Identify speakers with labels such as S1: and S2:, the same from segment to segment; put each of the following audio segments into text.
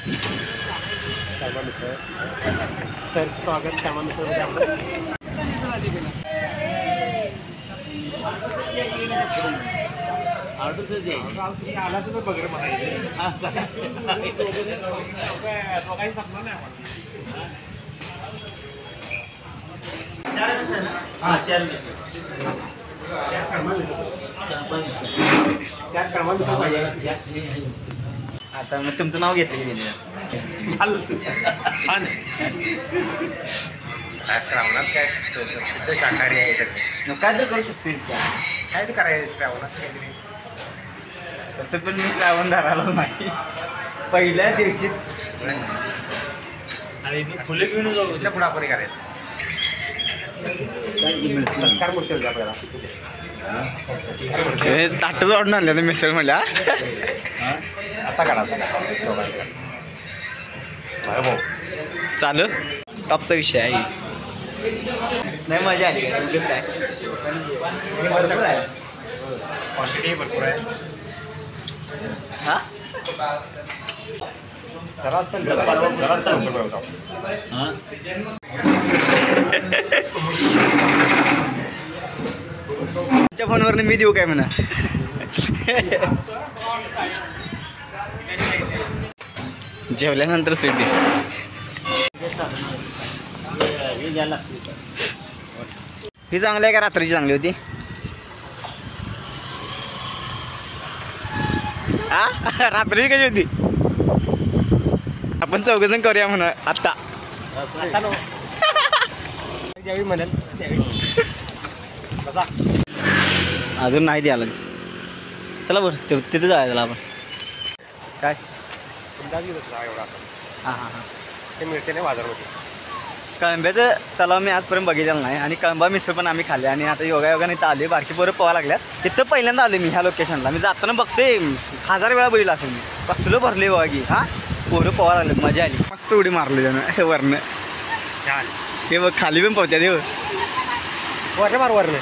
S1: कळंबा मिसळ sir स्वागत कळंबा मिसळमध्ये आपलं. आला तर बघ
S2: आता मग तुमचं नाव घेतलं की
S1: श्रावणात काय शाकाहारी आहे सगळं
S2: काय तर करू शकतेस का?
S1: काय ते करायचं श्रावणात काहीतरी.
S2: तसं पण मी श्रावण धरायला नाही पहिल्या दिवशीच.
S1: आणि फुले घेऊन जाऊ कुठल्या पुढे आपण करायचं सत्कार म्हणतो आपल्याला.
S2: ताटच वाढून आणलं ना मिसळ म्हणल्या.
S1: आता काढा भाऊ
S2: चालू टॉपचा विषय आहे. नाही मजा आली काय
S1: क्वांटिटी भरपूर आहे.
S2: हा तुमच्या फोनवरनं मी देऊ काय म्हणा. जेवल्यानंतर स्वीट डिश ही चांगली आहे का रात्रीची चांगली होती? हा रात्रीची कशी होती? आपण चौघजण करूया म्हणा आत्ता.
S1: ज्यावेळी म्हणाल
S2: अजून नाही द्यायला. चला बरं तिथे जायला आपण. काय
S1: एवढा
S2: हां हां हां
S1: ते मिळते नाही बाजारमध्ये.
S2: कळंब्याचं तलाव मी आजपर्यंत बघितलेलं नाही आणि कळंबा मिसळ पण आम्ही खाल्ले. आणि आता योगायोगाने इथं आले बारकी पोरं पोहा लागल्यात. तिथं पहिल्यांदा आले मी ह्या लोकेशनला. मी जाताना बघते 1000 वेळा बघितलं असेल मी. कसलं भरले बघा की हां पोरं पोहा लागलेत. मजा आली. मस्त उडी मारली त्यानं वरनं. हे बघ खाली पण पोहत्या देव
S1: वरनं मार वरनं.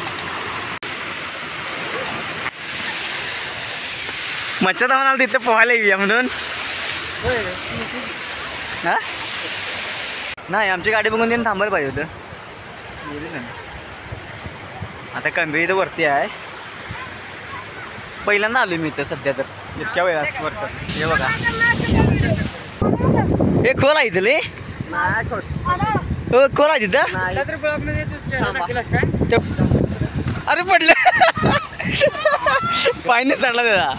S2: मच्छा धावून आला तिथं पोहायला येऊया म्हणून. हां नाही आमची गाडी बघून त्यांनी थांबायला पाहिजे होतं. आता कळंबे इथं वरती आहे. पहिल्यांदा आलो मी इथं सध्या तर इतक्या वेळा वर्षात. हे बघा हे खोल आहे इथं ले खोल आहे तिथं. अरे पडलं पायने चढला त्याचा.